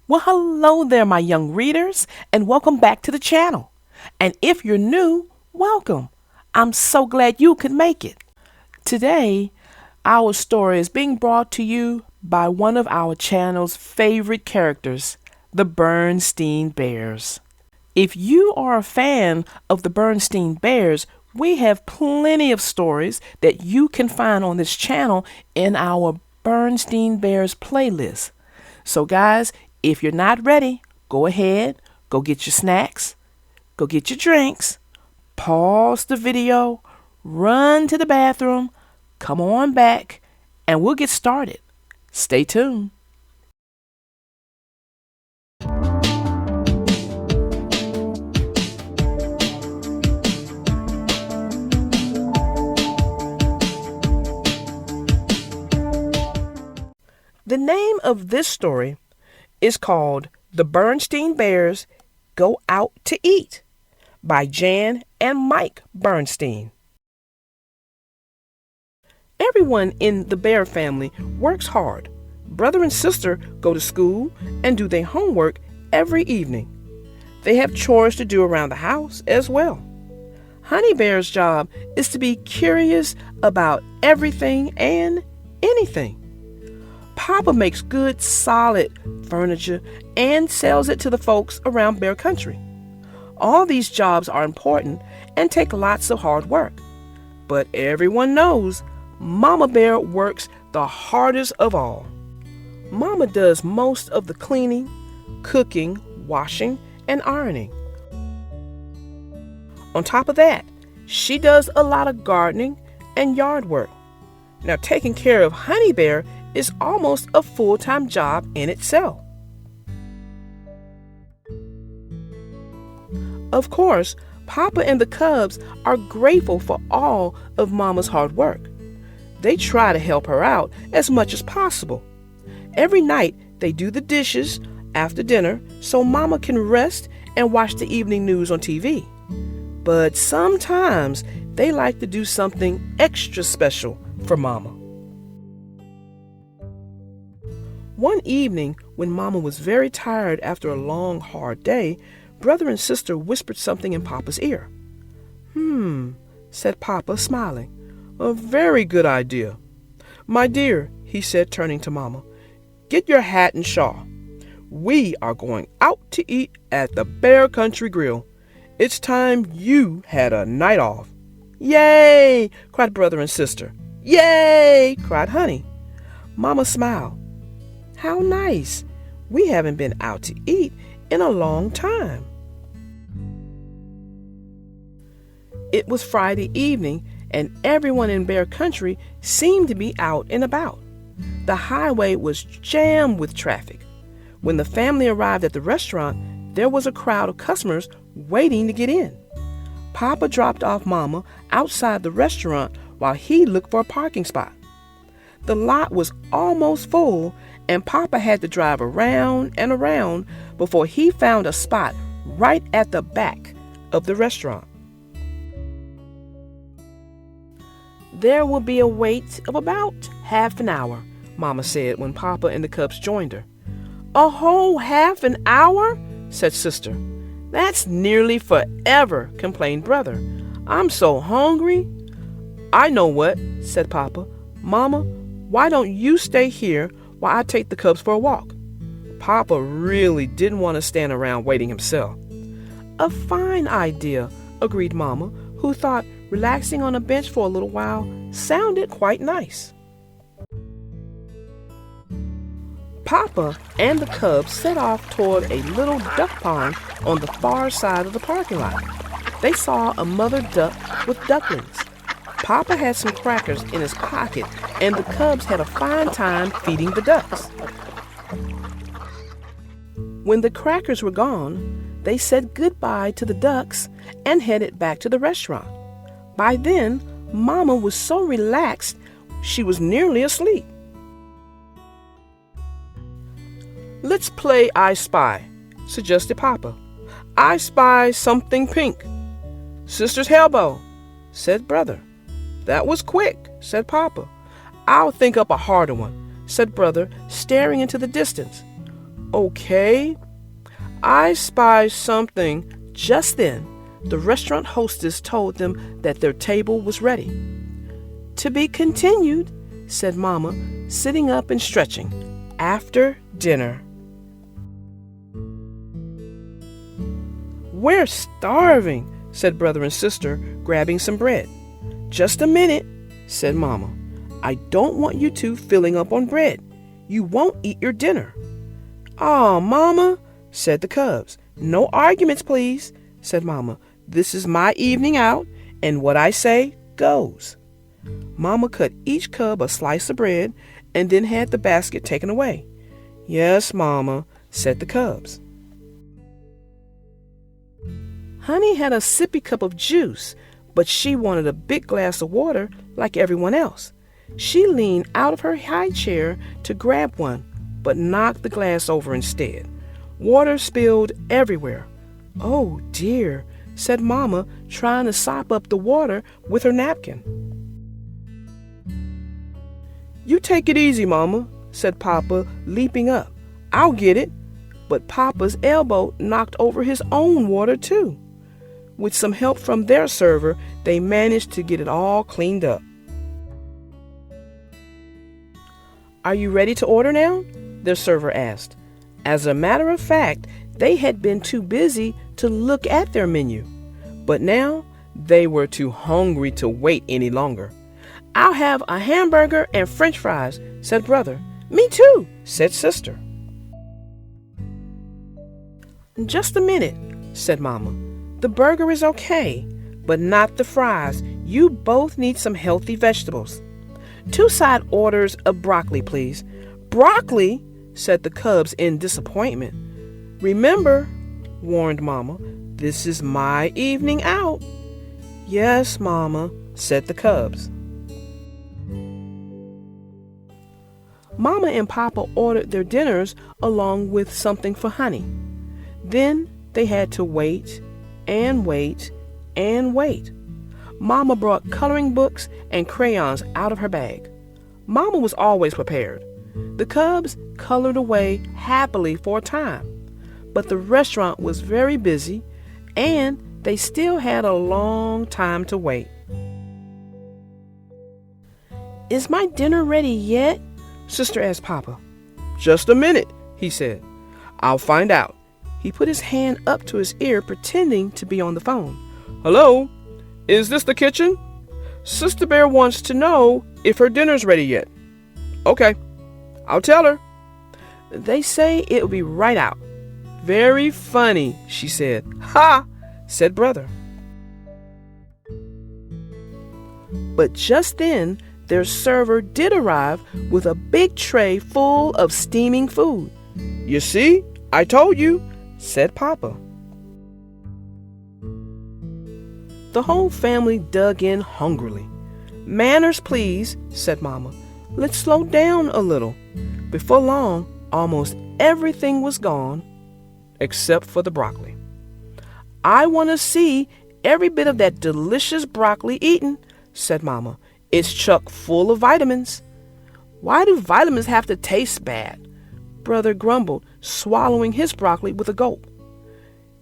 Well, hello there, my young readers, and welcome back to the channel. And if you're new, welcome. I'm so glad you could make it. Today, our story is being brought to you by one of our channel's favorite characters, the Berenstain Bears. If you are a fan of the Berenstain Bears, we have plenty of stories that you can find on this channel in our Berenstain Bears playlist. So guys, if you're not ready, go ahead, go get your snacks, go get your drinks, pause the video, run to the bathroom, come on back, and we'll get started. Stay tuned. The name of this story is called The Berenstain Bears Go Out to Eat by Jan and Mike Berenstain. Everyone in the Bear family works hard. Brother and sister go to school and do their homework every evening. They have chores to do around the house as well. Honey Bear's job is to be curious about everything and anything. Papa makes good, solid furniture and sells it to the folks around Bear Country. All these jobs are important and take lots of hard work. But everyone knows Mama Bear works the hardest of all. Mama does most of the cleaning, cooking, washing, and ironing. On top of that, she does a lot of gardening and yard work. Now, taking care of Honey Bear is almost a full-time job in itself. Of course, Papa and the cubs are grateful for all of Mama's hard work. They try to help her out as much as possible. Every night they do the dishes after dinner so Mama can rest and watch the evening news on TV. But sometimes they like to do something extra special for Mama. One evening, when Mama was very tired after a long, hard day, brother and sister whispered something in Papa's ear. Said Papa, smiling. A very good idea. My dear, he said, turning to Mama, get your hat and shawl. We are going out to eat at the Bear Country Grill. It's time you had a night off. Yay! Cried brother and sister. Yay! Cried Honey. Mama smiled. How nice. We haven't been out to eat in a long time. It was Friday evening, and everyone in Bear Country seemed to be out and about. The highway was jammed with traffic. When the family arrived at the restaurant, there was a crowd of customers waiting to get in. Papa dropped off Mama outside the restaurant while he looked for a parking spot. The lot was almost full, and Papa had to drive around and around before he found a spot right at the back of the restaurant. There will be a wait of about half an hour, Mama said when Papa and the cubs joined her. A whole half an hour? Said sister. That's nearly forever, complained brother. I'm so hungry. I know what, said Papa. Mama, why don't you stay here while I take the cubs for a walk? Papa really didn't want to stand around waiting himself. A fine idea, agreed Mama, who thought relaxing on a bench for a little while sounded quite nice. Papa and the cubs set off toward a little duck pond on the far side of the parking lot. They saw a mother duck with ducklings. Papa had some crackers in his pocket, and the cubs had a fine time feeding the ducks. When the crackers were gone, they said goodbye to the ducks and headed back to the restaurant. By then, Mama was so relaxed, she was nearly asleep. Let's play I Spy, suggested Papa. I spy something pink. Sister's elbow, said brother. That was quick, said Papa. I'll think up a harder one, said brother, staring into the distance. Okay. I spied something. Just then, the restaurant hostess told them that their table was ready. To be continued, said Mama, sitting up and stretching. After dinner. We're starving, said brother and sister, grabbing some bread. Just a minute, said Mama. I don't want you two filling up on bread. You won't eat your dinner. Aw, Mama, said the cubs. No arguments, please, said Mama. This is my evening out, and what I say goes. Mama cut each cub a slice of bread and then had the basket taken away. Yes, Mama, said the cubs. Honey had a sippy cup of juice, but she wanted a big glass of water like everyone else. She leaned out of her high chair to grab one, but knocked the glass over instead. Water spilled everywhere. Oh dear, said Mama, trying to sop up the water with her napkin. You take it easy, Mama, said Papa, leaping up. I'll get it. But Papa's elbow knocked over his own water too. With some help from their server, they managed to get it all cleaned up. Are you ready to order now? Their server asked. As a matter of fact, they had been too busy to look at their menu. But now they were too hungry to wait any longer. I'll have a hamburger and french fries, said brother. Me too, said sister. Just a minute, said Mama. The burger is okay, but not the fries. You both need some healthy vegetables. 2 side orders of broccoli, please. Broccoli, said the cubs in disappointment. Remember, warned Mama, this is my evening out. Yes, Mama, said the cubs. Mama and Papa ordered their dinners along with something for Honey. Then they had to wait and wait and wait. Mama brought coloring books and crayons out of her bag. Mama was always prepared. The cubs colored away happily for a time, but the restaurant was very busy and they still had a long time to wait. Is my dinner ready yet? Sister asked Papa. Just a minute, he said. I'll find out. He put his hand up to his ear, pretending to be on the phone. Hello? Is this the kitchen? Sister Bear wants to know if her dinner's ready yet. Okay, I'll tell her. They say it'll be right out. Very funny, she said. Ha, said brother. But just then, their server did arrive with a big tray full of steaming food. You see, I told you, said Papa. The whole family dug in hungrily. Manners, please, said Mama. Let's slow down a little. Before long, almost everything was gone, except for the broccoli. I want to see every bit of that delicious broccoli eaten, said Mama. It's chock full of vitamins. Why do vitamins have to taste bad? Brother grumbled, swallowing his broccoli with a gulp.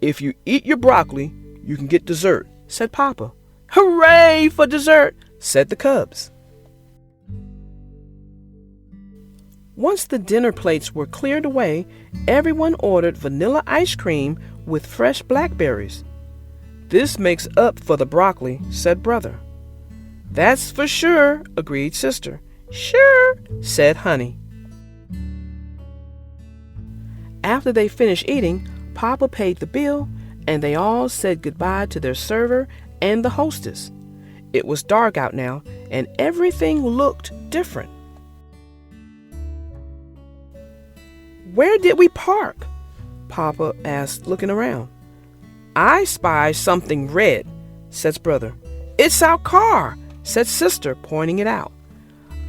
If you eat your broccoli, you can get dessert, said Papa. Hooray for dessert, said the cubs. Once the dinner plates were cleared away, everyone ordered vanilla ice cream with fresh blackberries. This makes up for the broccoli, said brother. That's for sure, agreed sister. Sure, said Honey. After they finished eating, Papa paid the bill, and they all said goodbye to their server and the hostess. It was dark out now, and everything looked different. Where did we park? Papa asked, looking around. I spy something red, says brother. It's our car, said sister, pointing it out.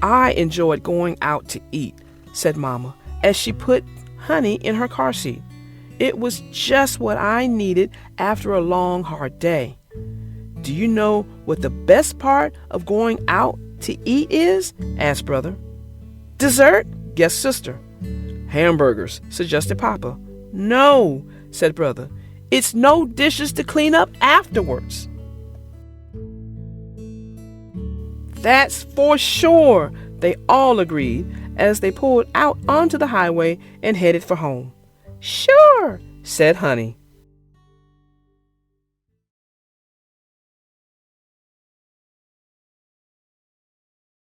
I enjoyed going out to eat, said Mama, as she put Honey in her car seat. It was just what I needed after a long, hard day. Do you know what the best part of going out to eat is? Asked brother. Dessert? Guessed sister. Hamburgers, suggested Papa. No, said Brother. It's no dishes to clean up afterwards. That's for sure, they all agreed as they pulled out onto the highway and headed for home. Sure, said Honey.